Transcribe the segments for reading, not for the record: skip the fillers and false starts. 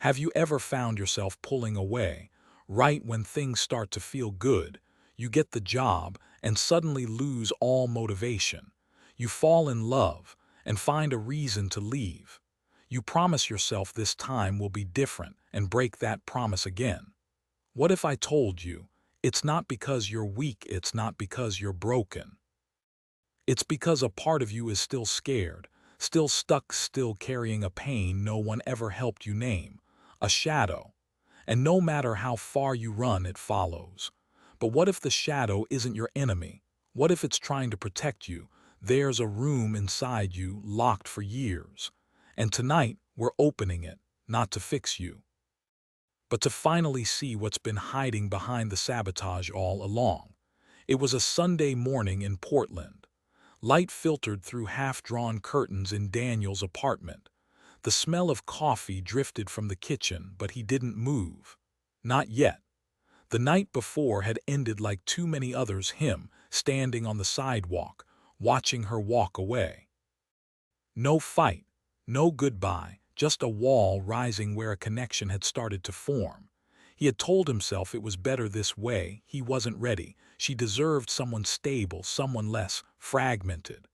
Have you ever found yourself pulling away, right when things start to feel good? You get the job and suddenly lose all motivation. You fall in love and find a reason to leave. You promise yourself this time will be different and break that promise again. What if I told you, it's not because you're weak, it's not because you're broken. It's because a part of you is still scared, still stuck, still carrying a pain no one ever helped you name, a shadow. And no matter how far you run, it follows. But what if the shadow isn't your enemy? What if it's trying to protect you? There's a room inside you locked for years. And tonight, we're opening it, not to fix you, but to finally see what's been hiding behind the sabotage all along. It was a Sunday morning in Portland. Light filtered through half-drawn curtains in Daniel's apartment. The smell of coffee drifted from the kitchen, but he didn't move. Not yet. The night before had ended like too many others, him standing on the sidewalk, watching her walk away. No fight, no goodbye, just a wall rising where a connection had started to form. He had told himself it was better this way. He wasn't ready. She deserved someone stable, someone less fragmented.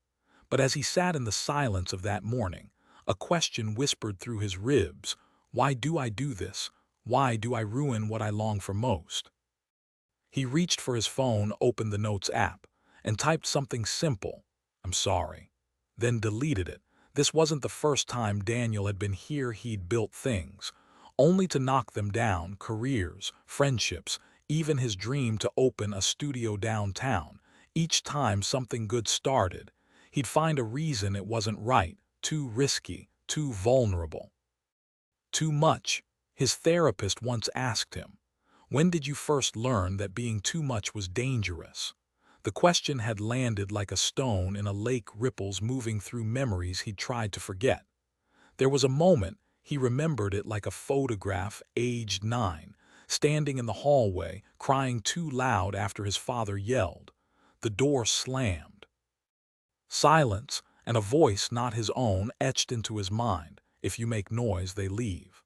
But as he sat in the silence of that morning, a question whispered through his ribs. Why do I do this? Why do I ruin what I long for most? He reached for his phone, opened the Notes app, and typed something simple. I'm sorry. Then deleted it. This wasn't the first time Daniel had been here. He'd built things, only to knock them down: careers, friendships, even his dream to open a studio downtown. Each time something good started, he'd find a reason it wasn't right, too risky, too vulnerable. Too much. His therapist once asked him, when did you first learn that being too much was dangerous? The question had landed like a stone in a lake, ripples moving through memories he'd tried to forget. There was a moment, he remembered it like a photograph, aged 9, standing in the hallway, crying too loud after his father yelled. The door slammed. Silence, and a voice not his own etched into his mind. If you make noise, they leave.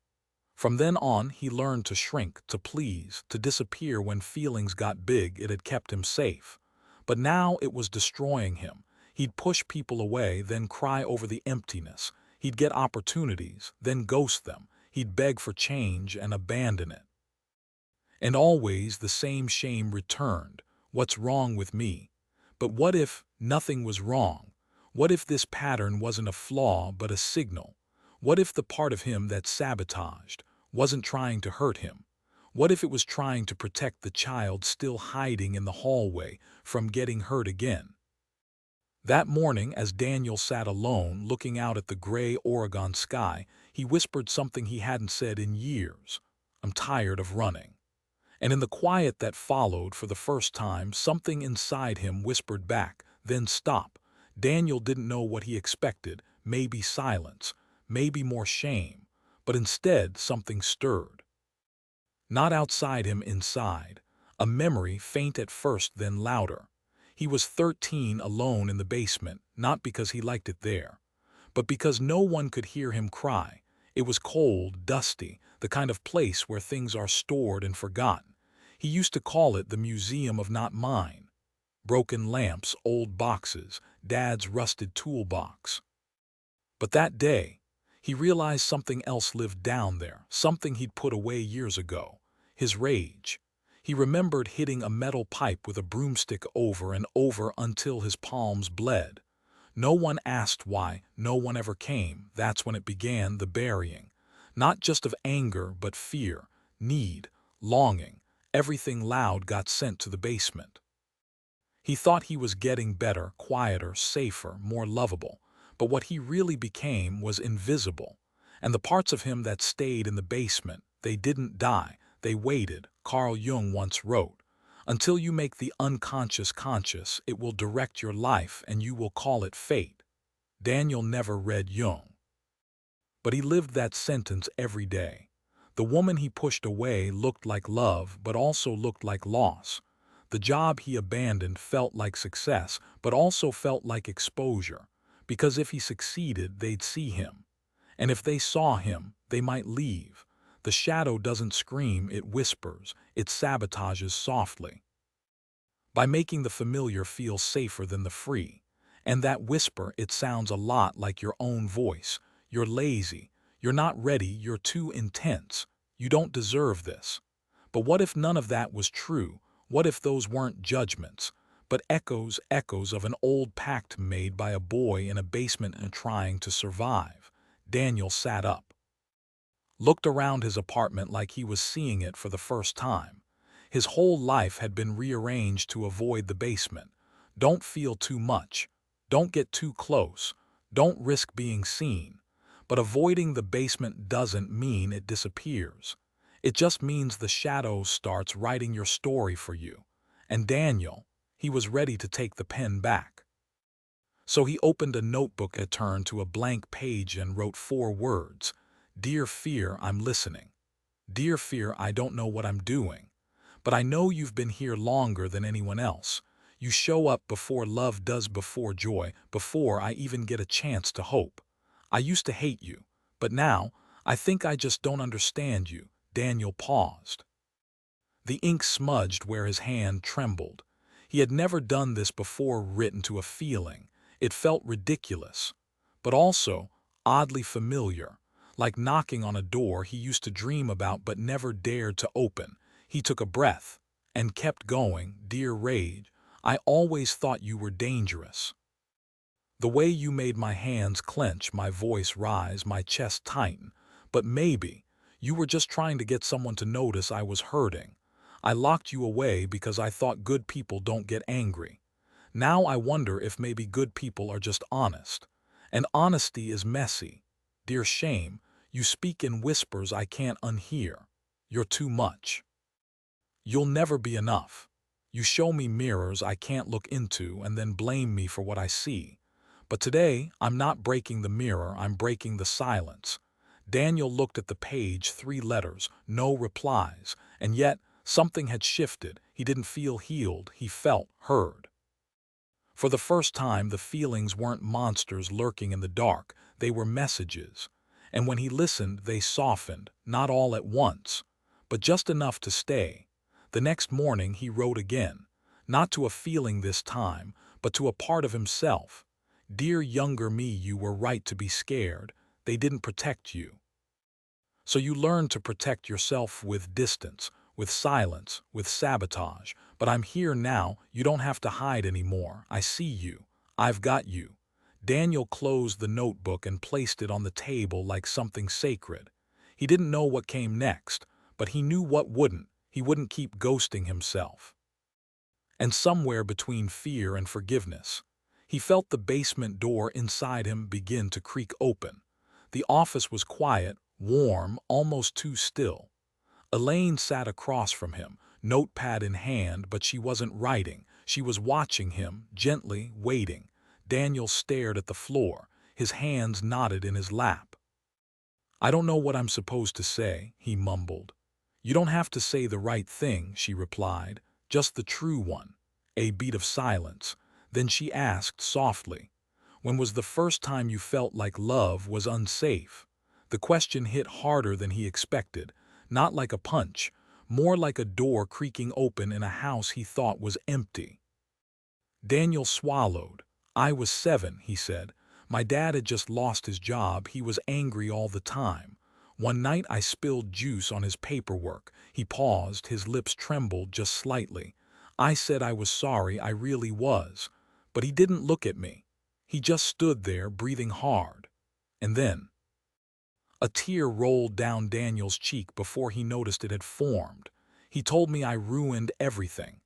From then on, he learned to shrink, to please, to disappear when feelings got big. It had kept him safe. But now it was destroying him. He'd push people away, then cry over the emptiness. He'd get opportunities, then ghost them. He'd beg for change and abandon it. And always the same shame returned. What's wrong with me? But what if nothing was wrong? What if this pattern wasn't a flaw but a signal? What if the part of him that sabotaged wasn't trying to hurt him? What if it was trying to protect the child still hiding in the hallway from getting hurt again? That morning, as Daniel sat alone looking out at the gray Oregon sky, he whispered something he hadn't said in years. I'm tired of running. And in the quiet that followed, for the first time, something inside him whispered back, then stop. Daniel didn't know what he expected, maybe silence, maybe more shame, but instead something stirred. Not outside him, inside. A memory, faint at first, then louder. He was 13, alone in the basement, not because he liked it there, but because no one could hear him cry. It was cold, dusty, the kind of place where things are stored and forgotten. He used to call it the museum of not mine. Broken lamps, old boxes, Dad's rusted toolbox. But that day, he realized something else lived down there, something he'd put away years ago. His rage. He remembered hitting a metal pipe with a broomstick over and over until his palms bled. No one asked why, no one ever came. That's when it began, the burying. Not just of anger, but fear, need, longing. Everything loud got sent to the basement. He thought he was getting better, quieter, safer, more lovable. But what he really became was invisible. And the parts of him that stayed in the basement, they didn't die. They waited. Carl Jung once wrote, until you make the unconscious conscious, it will direct your life and you will call it fate. Daniel never read Jung, but he lived that sentence every day. The woman he pushed away looked like love, but also looked like loss. The job he abandoned felt like success, but also felt like exposure. Because if he succeeded, they'd see him. And if they saw him, they might leave. The shadow doesn't scream, it whispers, it sabotages softly, by making the familiar feel safer than the free. And that whisper, it sounds a lot like your own voice. You're lazy, you're not ready, you're too intense, you don't deserve this. But what if none of that was true? What if those weren't judgments, but echoes of an old pact made by a boy in a basement and trying to survive? Daniel sat up, looked around his apartment like he was seeing it for the first time. His whole life had been rearranged to avoid the basement. Don't feel too much. Don't get too close. Don't risk being seen. But avoiding the basement doesn't mean it disappears. It just means the shadow starts writing your story for you. And Daniel, he was ready to take the pen back. So he opened a notebook and turned to a blank page and wrote 4 words. Dear Fear, I'm listening. Dear Fear, I don't know what I'm doing. But I know you've been here longer than anyone else. You show up before love does, before joy, before I even get a chance to hope. I used to hate you, but now I think I just don't understand you. Daniel paused. The ink smudged where his hand trembled. He had never done this before, written to a feeling. It felt ridiculous, but also oddly familiar, like knocking on a door he used to dream about but never dared to open. He took a breath and kept going. Dear Rage, I always thought you were dangerous. The way you made my hands clench, my voice rise, my chest tighten. But maybe you were just trying to get someone to notice I was hurting. I locked you away because I thought good people don't get angry. Now I wonder if maybe good people are just honest. And honesty is messy. Dear Shame, you speak in whispers I can't unhear. You're too much. You'll never be enough. You show me mirrors I can't look into and then blame me for what I see. But today, I'm not breaking the mirror, I'm breaking the silence. Daniel looked at the page, 3 letters, no replies, and yet something had shifted. He didn't feel healed, he felt heard. For the first time, the feelings weren't monsters lurking in the dark, they were messages. And when he listened, they softened, not all at once, but just enough to stay. The next morning he wrote again, not to a feeling this time, but to a part of himself. Dear younger me, you were right to be scared. They didn't protect you. So you learned to protect yourself with distance, with silence, with sabotage. But I'm here now, you don't have to hide anymore. I see you. I've got you. Daniel closed the notebook and placed it on the table like something sacred. He didn't know what came next, but he knew what wouldn't. He wouldn't keep ghosting himself. And somewhere between fear and forgiveness, he felt the basement door inside him begin to creak open. The office was quiet, warm, almost too still. Elaine sat across from him, notepad in hand, but she wasn't writing. She was watching him, gently, waiting. Daniel stared at the floor, his hands knotted in his lap. I don't know what I'm supposed to say, he mumbled. You don't have to say the right thing, she replied, just the true one. A beat of silence. Then she asked softly, when was the first time you felt like love was unsafe? The question hit harder than he expected, not like a punch, more like a door creaking open in a house he thought was empty. Daniel swallowed. I was 7, he said. My dad had just lost his job. He was angry all the time. One night I spilled juice on his paperwork. He paused, his lips trembled just slightly. I said I was sorry, I really was. But he didn't look at me. He just stood there, breathing hard. And then a tear rolled down Daniel's cheek before he noticed it had formed. He told me I ruined everything,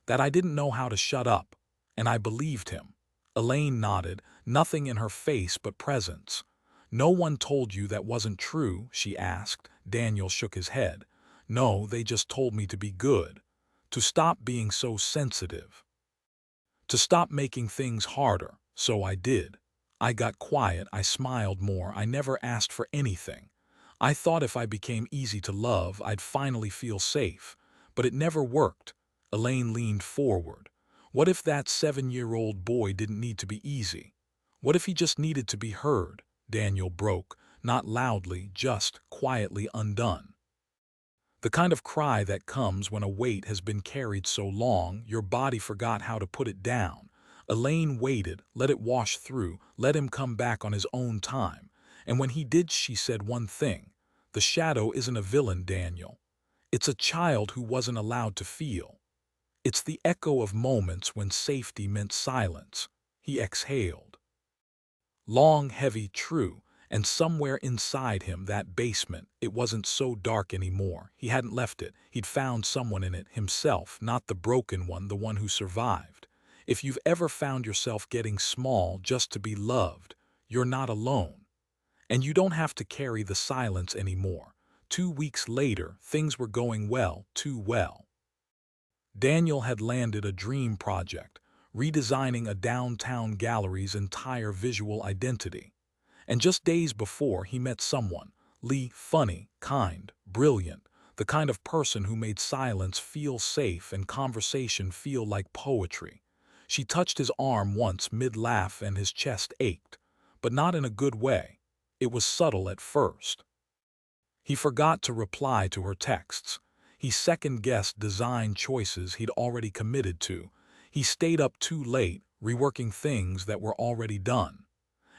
that I didn't know how to shut up, and I believed him. Elaine nodded, nothing in her face but presence. No one told you that wasn't true, she asked. Daniel shook his head. No, they just told me to be good, to stop being so sensitive, to stop making things harder. So I did. I got quiet, I smiled more, I never asked for anything. I thought if I became easy to love, I'd finally feel safe. But it never worked. Elaine leaned forward. What if that 7-year-old boy didn't need to be easy? What if he just needed to be heard? Daniel broke, not loudly, just quietly undone. The kind of cry that comes when a weight has been carried so long your body forgot how to put it down. Elaine waited, let it wash through, let him come back on his own time. And when he did, she said one thing: "The shadow isn't a villain, Daniel. It's a child who wasn't allowed to feel. It's the echo of moments when safety meant silence." He exhaled. Long, heavy, true, and somewhere inside him, that basement, it wasn't so dark anymore. He hadn't left it. He'd found someone in it, himself, not the broken one, the one who survived. If you've ever found yourself getting small just to be loved, you're not alone. And you don't have to carry the silence anymore. 2 weeks later, things were going well, too well. Daniel had landed a dream project, redesigning a downtown gallery's entire visual identity. And just days before, he met someone, Lee, funny, kind, brilliant, the kind of person who made silence feel safe and conversation feel like poetry. She touched his arm once mid-laugh and his chest ached, but not in a good way. It was subtle at first. He forgot to reply to her texts. He second-guessed design choices he'd already committed to. He stayed up too late, reworking things that were already done.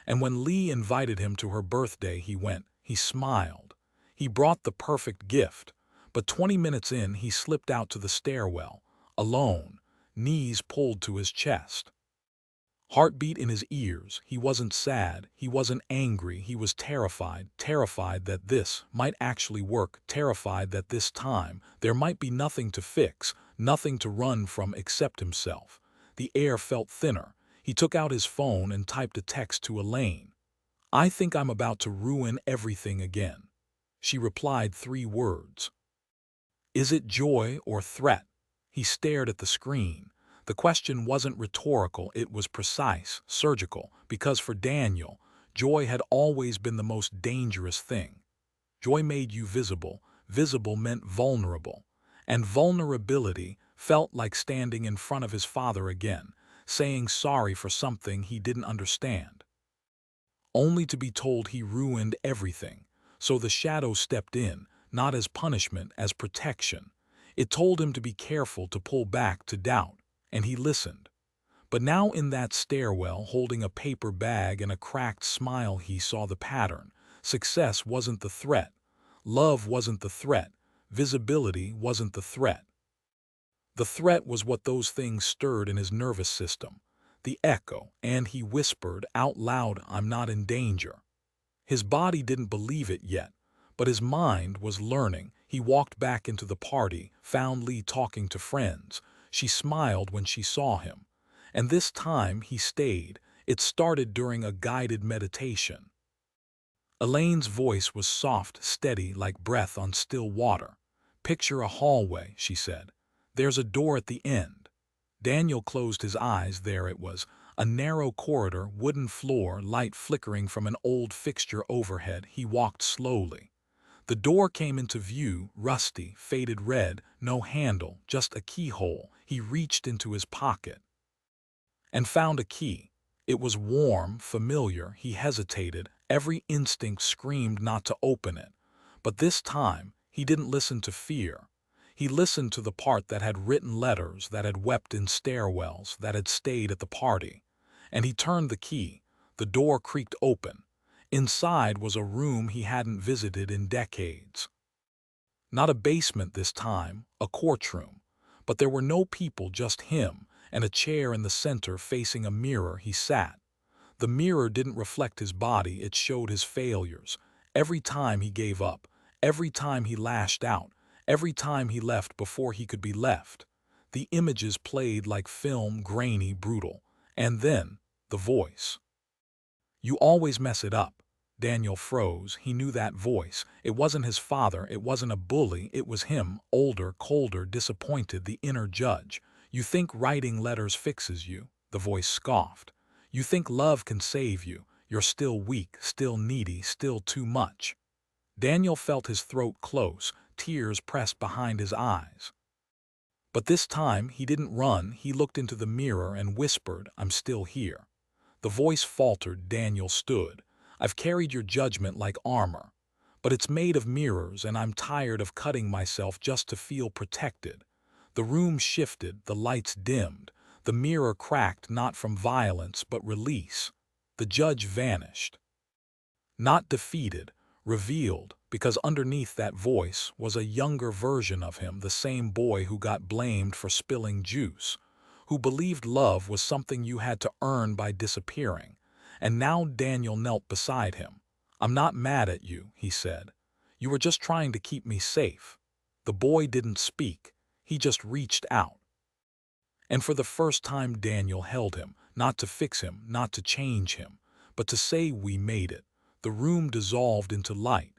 And when Lee invited him to her birthday, he went. He smiled. He brought the perfect gift. But 20 minutes in, he slipped out to the stairwell, alone, knees pulled to his chest. Heartbeat in his ears. He wasn't sad, he wasn't angry, he was terrified, terrified that this might actually work, terrified that this time there might be nothing to fix, nothing to run from except himself. The air felt thinner. He took out his phone and typed a text to Elaine. "I think I'm about to ruin everything again." She replied 3 words. "Is it joy or threat?" He stared at the screen. The question wasn't rhetorical, it was precise, surgical, because for Daniel, joy had always been the most dangerous thing. Joy made you visible, visible meant vulnerable, and vulnerability felt like standing in front of his father again, saying sorry for something he didn't understand. Only to be told he ruined everything. So the shadow stepped in, not as punishment, as protection. It told him to be careful, to pull back, to doubt. And he listened. But now in that stairwell, holding a paper bag and a cracked smile, he saw the pattern. Success wasn't the threat. Love wasn't the threat. Visibility wasn't the threat. The threat was what those things stirred in his nervous system. The echo, and he whispered out loud, "I'm not in danger." His body didn't believe it yet, but his mind was learning. He walked back into the party, found Lee talking to friends. She smiled when she saw him. And this time he stayed. It started during a guided meditation. Elaine's voice was soft, steady, like breath on still water. "Picture a hallway," she said. "There's a door at the end." Daniel closed his eyes. There it was, a narrow corridor, wooden floor, light flickering from an old fixture overhead. He walked slowly. The door came into view, rusty, faded red, no handle, just a keyhole. He reached into his pocket and found a key. It was warm, familiar. He hesitated. Every instinct screamed not to open it. But this time, he didn't listen to fear. He listened to the part that had written letters, that had wept in stairwells, that had stayed at the party. And he turned the key. The door creaked open. Inside was a room he hadn't visited in decades. Not a basement this time, a courtroom. But there were no people, just him, and a chair in the center facing a mirror. He sat. The mirror didn't reflect his body, it showed his failures. Every time he gave up, every time he lashed out, every time he left before he could be left. The images played like film, grainy, brutal. And then, the voice. "You always mess it up." Daniel froze. He knew that voice. It wasn't his father, it wasn't a bully, it was him, older, colder, disappointed, the inner judge. "You think writing letters fixes you," the voice scoffed. "You think love can save you. You're still weak, still needy, still too much." Daniel felt his throat close, tears pressed behind his eyes. But this time he didn't run. He looked into the mirror and whispered, "I'm still here." The voice faltered. Daniel stood. "I've carried your judgment like armor. But it's made of mirrors and I'm tired of cutting myself just to feel protected. The room shifted, the lights dimmed, the mirror cracked not from violence but release. The judge vanished. Not defeated, revealed, because underneath that voice was a younger version of him, the same boy who got blamed for spilling juice, who believed love was something you had to earn by disappearing. And now Daniel knelt beside him. "I'm not mad at you," he said. "You were just trying to keep me safe." The boy didn't speak. He just reached out. And for the first time Daniel held him, not to fix him, not to change him, but to say, "We made it." The room dissolved into light,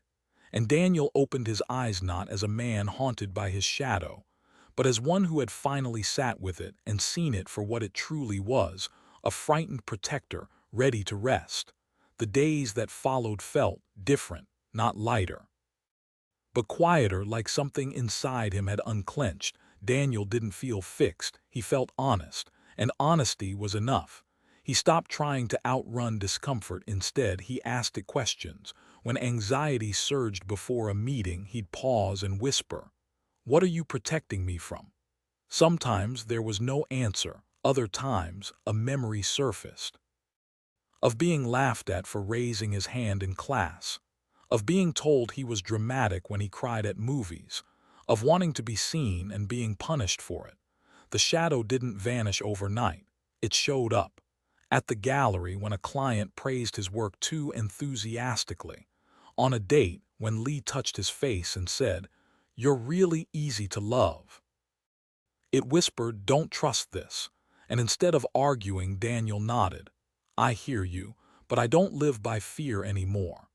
and Daniel opened his eyes not as a man haunted by his shadow, but as one who had finally sat with it and seen it for what it truly was, a frightened protector ready to rest. The days that followed felt different, not lighter, but quieter, like something inside him had unclenched. Daniel didn't feel fixed, he felt honest, and honesty was enough. He stopped trying to outrun discomfort. Instead, he asked it questions. When anxiety surged before a meeting, he'd pause and whisper, "What are you protecting me from?" Sometimes there was no answer, other times a memory surfaced. Of being laughed at for raising his hand in class, of being told he was dramatic when he cried at movies, of wanting to be seen and being punished for it. The shadow didn't vanish overnight. It showed up. At the gallery when a client praised his work too enthusiastically. On a date when Lee touched his face and said, "You're really easy to love." It whispered, "Don't trust this." And instead of arguing, Daniel nodded. "I hear you, but I don't live by fear anymore."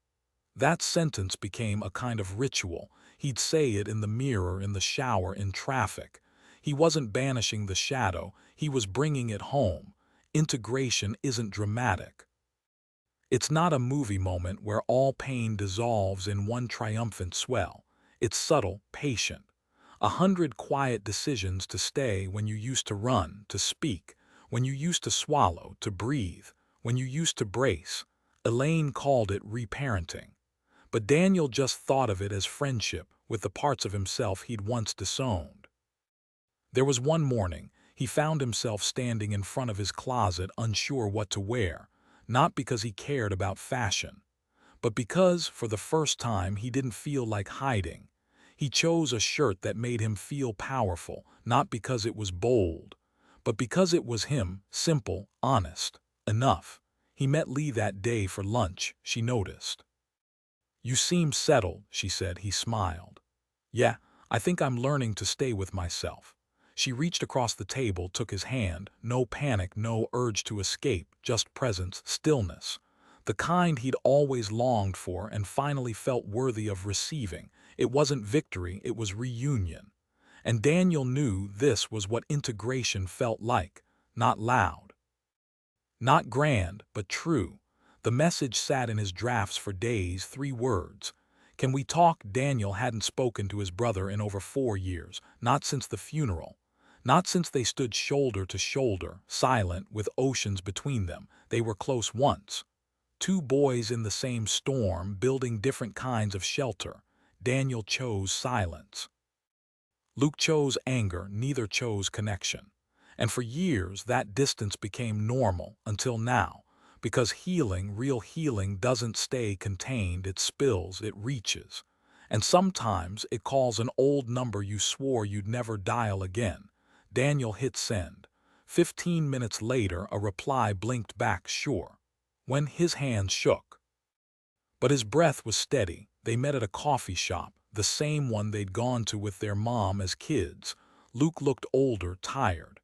That sentence became a kind of ritual. He'd say it in the mirror, in the shower, in traffic. He wasn't banishing the shadow, he was bringing it home. Integration isn't dramatic. It's not a movie moment where all pain dissolves in one triumphant swell. It's subtle, patient. 100 quiet decisions to stay when you used to run, to speak, when you used to swallow, to breathe, when you used to brace. Elaine called it reparenting. But Daniel just thought of it as friendship with the parts of himself he'd once disowned. There was one morning, he found himself standing in front of his closet unsure what to wear, not because he cared about fashion, but because, for the first time, he didn't feel like hiding. He chose a shirt that made him feel powerful, not because it was bold, but because it was him, simple, honest, enough. He met Lee that day for lunch, she noticed. "You seem settled," she said. He smiled. "Yeah, I think I'm learning to stay with myself." She reached across the table, took his hand. No panic, no urge to escape, just presence, stillness. The kind he'd always longed for and finally felt worthy of receiving. It wasn't victory, it was reunion. And Daniel knew this was what integration felt like. Not loud, not grand, but true. The message sat in his drafts for days, 3 words. "Can we talk?" Daniel hadn't spoken to his brother in over 4 years, not since the funeral. Not since they stood shoulder to shoulder, silent, with oceans between them. They were close once. 2 boys in the same storm, building different kinds of shelter. Daniel chose silence. Luke chose anger, neither chose connection. And for years that distance became normal, until now. Because healing, real healing, doesn't stay contained, it spills, it reaches. And sometimes it calls an old number you swore you'd never dial again. Daniel hit send. 15 minutes later a reply blinked back, "Sure," when his hands shook. But his breath was steady. They met at a coffee shop, the same one they'd gone to with their mom as kids. Luke looked older, tired.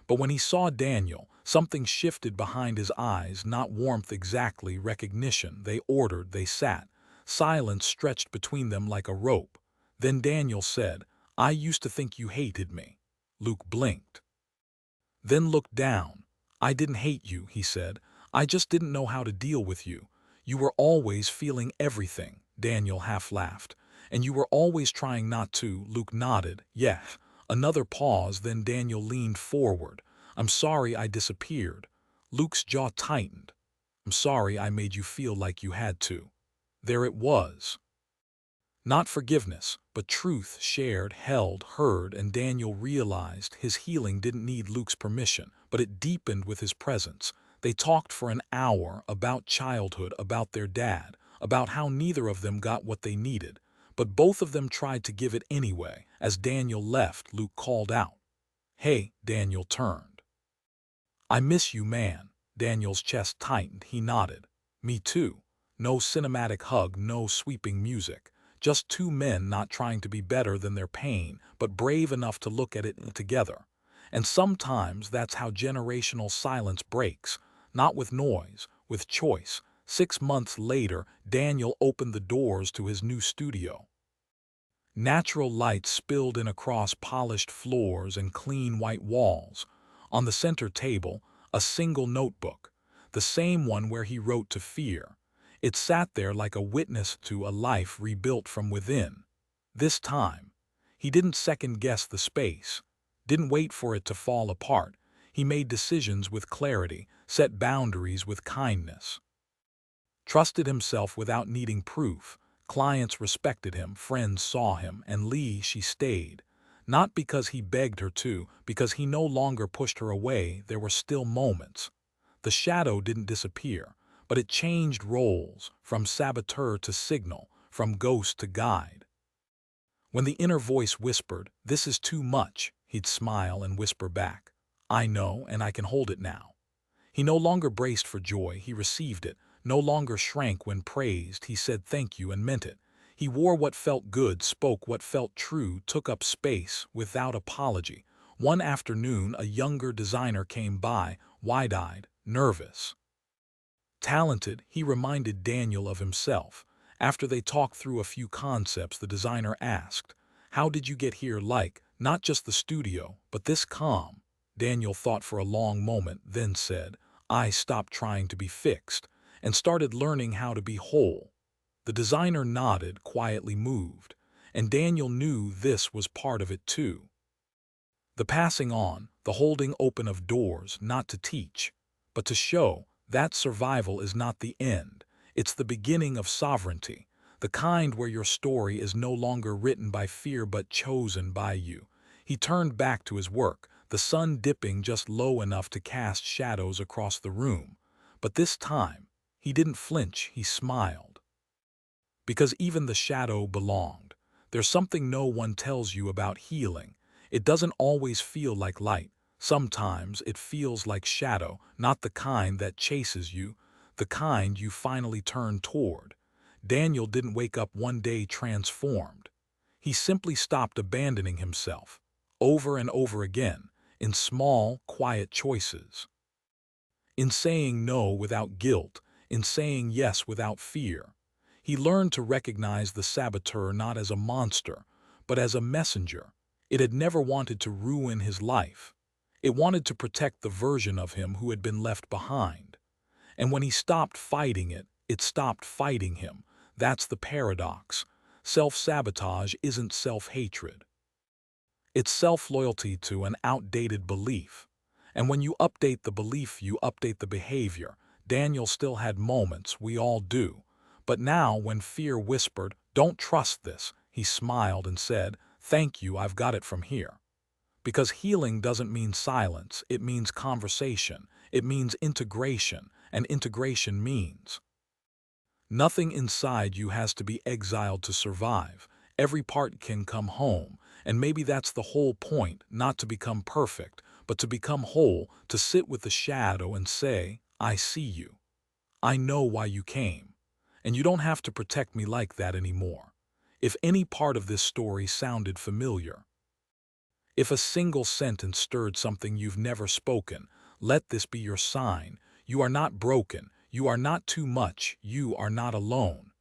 But when he saw Daniel, something shifted behind his eyes, not warmth exactly, recognition. They ordered, they sat. Silence stretched between them like a rope. Then Daniel said, "I used to think you hated me." Luke blinked, then looked down. "I didn't hate you," he said. "I just didn't know how to deal with you. You were always feeling everything." Daniel half laughed. "And you were always trying not to." Luke nodded. "Yeah." Another pause, then Daniel leaned forward. "I'm sorry I disappeared." Luke's jaw tightened. "I'm sorry I made you feel like you had to." There it was. Not forgiveness, but truth shared, held, heard, and Daniel realized his healing didn't need Luke's permission, but it deepened with his presence. They talked for an hour about childhood, about their dad, about how neither of them got what they needed, but both of them tried to give it anyway. As Daniel left, Luke called out, "Hey," Daniel turned. "I miss you, man." Daniel's chest tightened. He nodded. "Me too." No cinematic hug, no sweeping music. Just two men not trying to be better than their pain, but brave enough to look at it together. And sometimes that's how generational silence breaks. Not with noise, with choice. 6 months later, Daniel opened the doors to his new studio. Natural light spilled in across polished floors and clean white walls. On the center table, a single notebook, the same one where he wrote to fear. It sat there like a witness to a life rebuilt from within. This time, he didn't second-guess the space, didn't wait for it to fall apart. He made decisions with clarity, set boundaries with kindness. Trusted himself without needing proof. Clients respected him, friends saw him, and she stayed. Not because he begged her to, because he no longer pushed her away. There were still moments. The shadow didn't disappear, but it changed roles, from saboteur to signal, from ghost to guide. When the inner voice whispered, "This is too much," he'd smile and whisper back, "I know, and I can hold it now." He no longer braced for joy, he received it. No longer shrank when praised, he said thank you and meant it. He wore what felt good, spoke what felt true, took up space without apology. One afternoon, a younger designer came by, wide-eyed, nervous. Talented, he reminded Daniel of himself. After they talked through a few concepts, the designer asked, "How did you get here, like, not just the studio, but this calm?" Daniel thought for a long moment, then said, "I stopped trying to be fixed and started learning how to be whole." The designer nodded, quietly moved, and Daniel knew this was part of it too. The passing on, the holding open of doors, not to teach, but to show that survival is not the end. It's the beginning of sovereignty, the kind where your story is no longer written by fear but chosen by you. He turned back to his work, the sun dipping just low enough to cast shadows across the room. But this time, he didn't flinch, he smiled. Because even the shadow belonged. There's something no one tells you about healing. It doesn't always feel like light. Sometimes it feels like shadow, not the kind that chases you, the kind you finally turn toward. Daniel didn't wake up one day transformed. He simply stopped abandoning himself, over and over again, in small, quiet choices. In saying no without guilt, in saying yes without fear. He learned to recognize the saboteur not as a monster, but as a messenger. It had never wanted to ruin his life. It wanted to protect the version of him who had been left behind. And when he stopped fighting it, it stopped fighting him. That's the paradox. Self-sabotage isn't self-hatred. It's self-loyalty to an outdated belief. And when you update the belief, you update the behavior. Daniel still had moments, we all do. But now, when fear whispered, "Don't trust this," he smiled and said, "Thank you, I've got it from here." Because healing doesn't mean silence, it means conversation, it means integration, and integration means nothing inside you has to be exiled to survive. Every part can come home, and maybe that's the whole point, not to become perfect, but to become whole, to sit with the shadow and say, "I see you. I know why you came. And you don't have to protect me like that anymore." If any part of this story sounded familiar, if a single sentence stirred something you've never spoken, let this be your sign. You are not broken. You are not too much. You are not alone.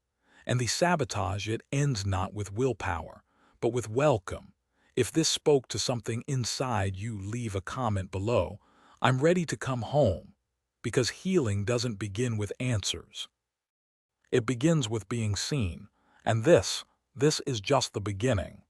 And the sabotage, it ends not with willpower, but with welcome. If this spoke to something inside you, leave a comment below. I'm ready to come home. Because healing doesn't begin with answers. It begins with being seen. And this is just the beginning.